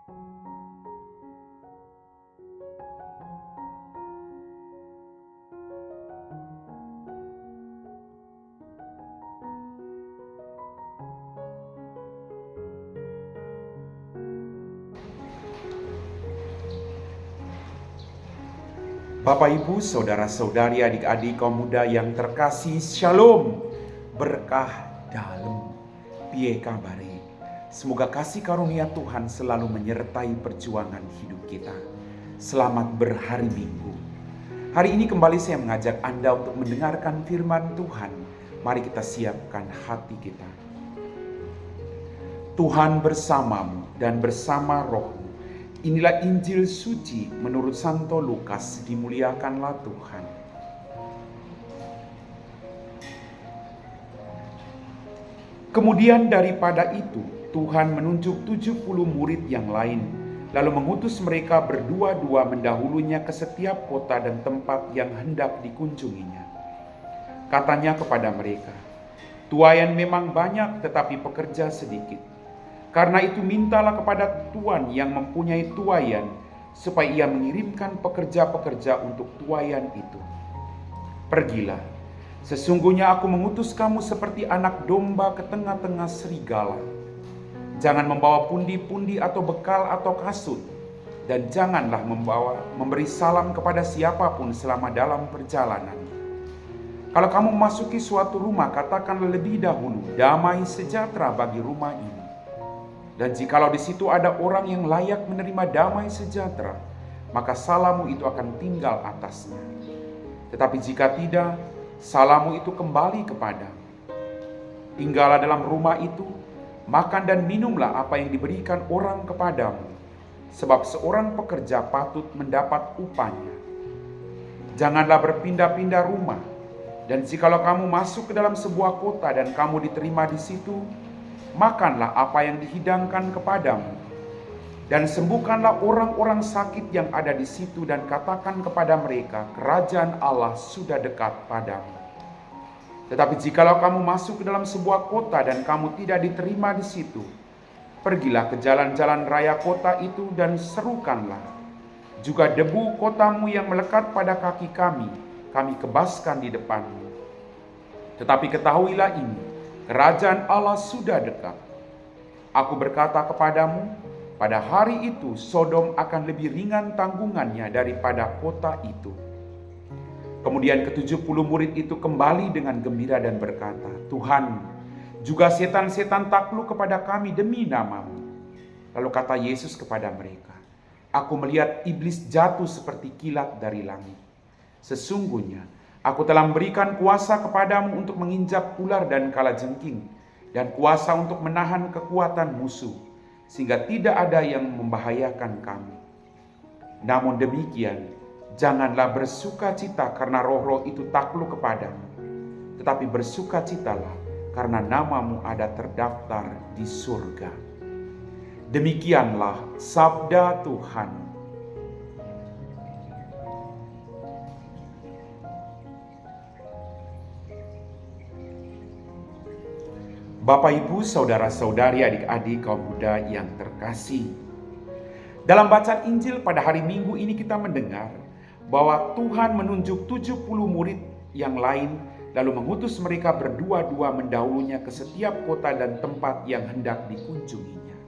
Bapak, Ibu, saudara-saudari, adik-adik kaum muda yang terkasih, Shalom, berkah dalam, piye kabare. Semoga kasih karunia Tuhan selalu menyertai perjuangan hidup kita. Selamat berhari Minggu. Hari ini kembali saya mengajak Anda untuk mendengarkan firman Tuhan. Mari kita siapkan hati kita. Tuhan bersamamu dan bersama rohmu. Inilah Injil suci menurut Santo Lukas, dimuliakanlah Tuhan. Kemudian daripada itu, Tuhan menunjuk 70 murid yang lain, lalu mengutus mereka berdua-dua mendahulunya ke setiap kota dan tempat yang hendak dikunjunginya. Katanya kepada mereka, "Tuaian memang banyak, tetapi pekerja sedikit. Karena itu mintalah kepada Tuhan yang mempunyai tuaian, supaya ia mengirimkan pekerja-pekerja untuk tuaian itu. Pergilah, sesungguhnya aku mengutus kamu seperti anak domba ke tengah-tengah serigala. Jangan membawa pundi-pundi atau bekal atau kasut, dan janganlah memberi salam kepada siapapun selama dalam perjalanan. Kalau kamu memasuki suatu rumah, katakanlah lebih dahulu, damai sejahtera bagi rumah ini. Dan jikalau di situ ada orang yang layak menerima damai sejahtera, maka salammu itu akan tinggal atasnya. Tetapi jika tidak, salammu itu kembali kepadamu. Tinggallah dalam rumah itu, makan dan minumlah apa yang diberikan orang kepadamu, sebab seorang pekerja patut mendapat upahnya. Janganlah berpindah-pindah rumah, dan jikalau kamu masuk ke dalam sebuah kota dan kamu diterima di situ, makanlah apa yang dihidangkan kepadamu, dan sembuhkanlah orang-orang sakit yang ada di situ, dan katakan kepada mereka, kerajaan Allah sudah dekat padamu. Tetapi jikalau kamu masuk ke dalam sebuah kota dan kamu tidak diterima di situ, pergilah ke jalan-jalan raya kota itu dan serukanlah, juga debu kotamu yang melekat pada kaki kami kebaskan di depanmu. Tetapi ketahuilah ini, kerajaan Allah sudah dekat. Aku berkata kepadamu, pada hari itu Sodom akan lebih ringan tanggungannya daripada kota itu." Kemudian ke-70 murid itu kembali dengan gembira dan berkata, "Tuhan, juga setan-setan takluk kepada kami demi nama-Mu." Lalu kata Yesus kepada mereka, "Aku melihat iblis jatuh seperti kilat dari langit. Sesungguhnya Aku telah memberikan kuasa kepadamu untuk menginjak ular dan kalajengking, dan kuasa untuk menahan kekuatan musuh, sehingga tidak ada yang membahayakan kamu. Namun demikian, janganlah bersukacita karena roh-roh itu takluk kepadamu, tetapi bersukacitalah karena namamu ada terdaftar di surga." Demikianlah sabda Tuhan. Bapak, Ibu, saudara-saudari, adik-adik kaum muda yang terkasih. Dalam bacaan Injil pada hari Minggu ini kita mendengar bahwa Tuhan menunjuk 70 murid yang lain, lalu mengutus mereka berdua-dua mendahulunya ke setiap kota dan tempat yang hendak dikunjunginya.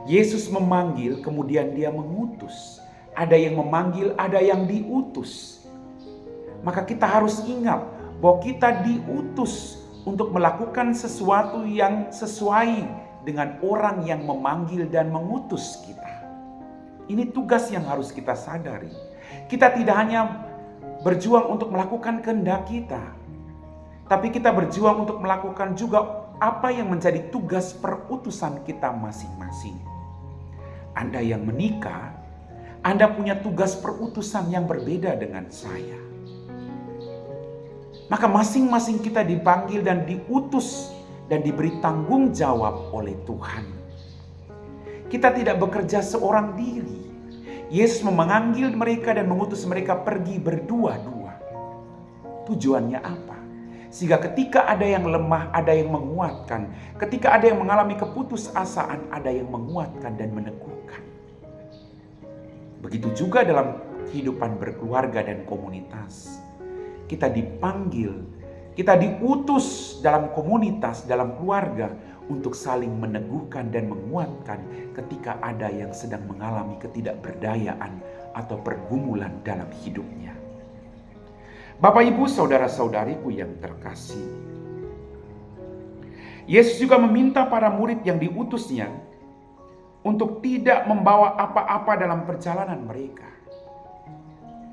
Yesus memanggil, kemudian dia mengutus. Ada yang memanggil, ada yang diutus. Maka kita harus ingat bahwa kita diutus untuk melakukan sesuatu yang sesuai dengan orang yang memanggil dan mengutus kita. Ini tugas yang harus kita sadari. Kita tidak hanya berjuang untuk melakukan kehendak kita, tapi kita berjuang untuk melakukan juga apa yang menjadi tugas perutusan kita masing-masing. Anda yang menikah, Anda punya tugas perutusan yang berbeda dengan saya. Maka masing-masing kita dipanggil dan diutus dan diberi tanggung jawab oleh Tuhan. Kita tidak bekerja seorang diri. Yesus memanggil mereka dan mengutus mereka pergi berdua-dua. Tujuannya apa? Sehingga ketika ada yang lemah, ada yang menguatkan. Ketika ada yang mengalami keputusasaan, ada yang menguatkan dan meneguhkan. dilakukan. Begitu juga dalam kehidupan berkeluarga dan komunitas. Kita dipanggil, kita diutus dalam komunitas, dalam keluarga untuk saling meneguhkan dan menguatkan ketika ada yang sedang mengalami ketidakberdayaan atau pergumulan dalam hidupnya. Bapak, Ibu, saudara-saudariku yang terkasih, Yesus juga meminta para murid yang diutusnya untuk tidak membawa apa-apa dalam perjalanan mereka.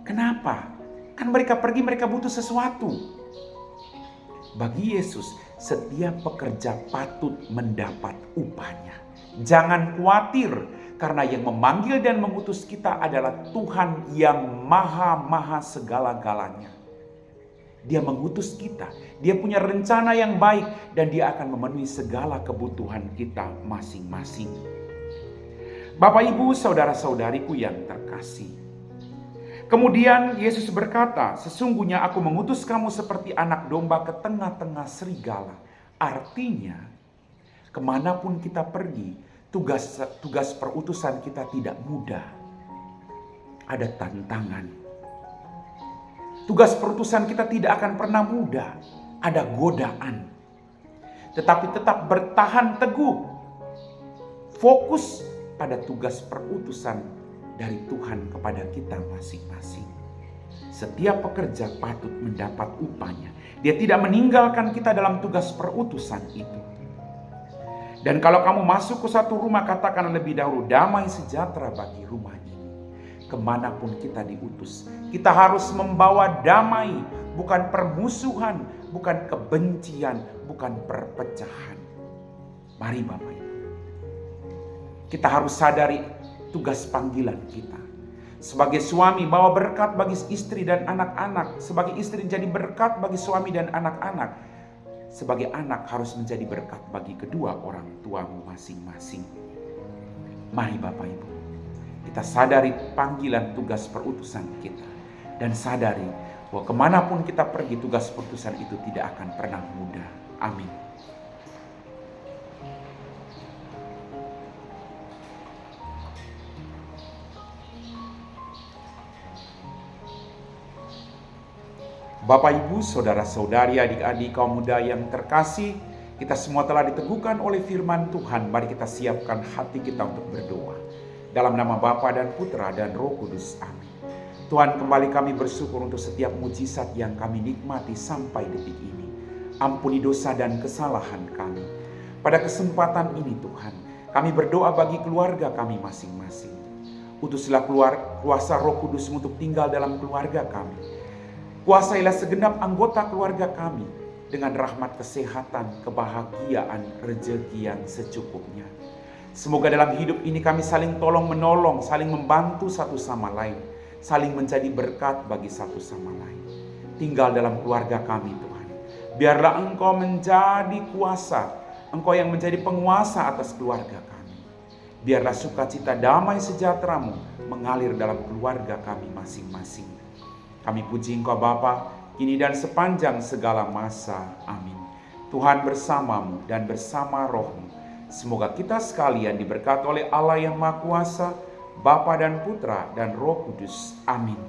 Kenapa? Kan mereka pergi, mereka butuh sesuatu. Bagi Yesus, setiap pekerja patut mendapat upahnya. Jangan khawatir, karena yang memanggil dan mengutus kita adalah Tuhan yang maha segala-galanya. Dia mengutus kita, dia punya rencana yang baik, dan dia akan memenuhi segala kebutuhan kita masing-masing. Bapak, Ibu, saudara-saudariku yang terkasih. Kemudian Yesus berkata, sesungguhnya aku mengutus kamu seperti anak domba ke tengah-tengah serigala. Artinya, kemanapun kita pergi, tugas perutusan kita tidak mudah. Ada tantangan. Tugas perutusan kita tidak akan pernah mudah. Ada godaan. Tetapi tetap bertahan teguh. Fokus pada tugas perutusan dari Tuhan kepada kita masing-masing. Setiap pekerja patut mendapat upahnya. Dia tidak meninggalkan kita dalam tugas perutusan itu. Dan kalau kamu masuk ke satu rumah, katakan lebih dahulu, damai sejahtera bagi rumah ini. Kemanapun kita diutus, kita harus membawa damai, bukan permusuhan, bukan kebencian, bukan perpecahan. Mari Bapak Ibu, kita harus sadari tugas panggilan kita. Sebagai suami, bawa berkat bagi istri dan anak-anak. Sebagai istri, jadi berkat bagi suami dan anak-anak. Sebagai anak, harus menjadi berkat bagi kedua orang tuamu masing-masing. Mari Bapak Ibu, kita sadari panggilan tugas perutusan kita. Dan sadari bahwa kemanapun kita pergi, tugas perutusan itu tidak akan pernah mudah. Amin. Bapak, Ibu, saudara-saudari, adik-adik, kaum muda yang terkasih, kita semua telah diteguhkan oleh firman Tuhan. Mari kita siapkan hati kita untuk berdoa. Dalam nama Bapa dan Putra dan Roh Kudus. Amin. Tuhan, kembali kami bersyukur untuk setiap mujizat yang kami nikmati sampai detik ini. Ampuni dosa dan kesalahan kami. Pada kesempatan ini Tuhan, kami berdoa bagi keluarga kami masing-masing. Utuslah kuasa Roh Kudus untuk tinggal dalam keluarga kami. Kuasailah segenap anggota keluarga kami dengan rahmat kesehatan, kebahagiaan, rezeki yang secukupnya. Semoga dalam hidup ini kami saling tolong-menolong, saling membantu satu sama lain, saling menjadi berkat bagi satu sama lain. Tinggal dalam keluarga kami Tuhan. Biarlah Engkau menjadi kuasa, Engkau yang menjadi penguasa atas keluarga kami. Biarlah sukacita damai sejahtera-Mu mengalir dalam keluarga kami masing-masing. Kami puji Engkau Bapa, kini dan sepanjang segala masa. Amin. Tuhan bersamamu dan bersama Roh-Mu. Semoga kita sekalian diberkati oleh Allah yang Maha Kuasa, Bapa dan Putra dan Roh Kudus. Amin.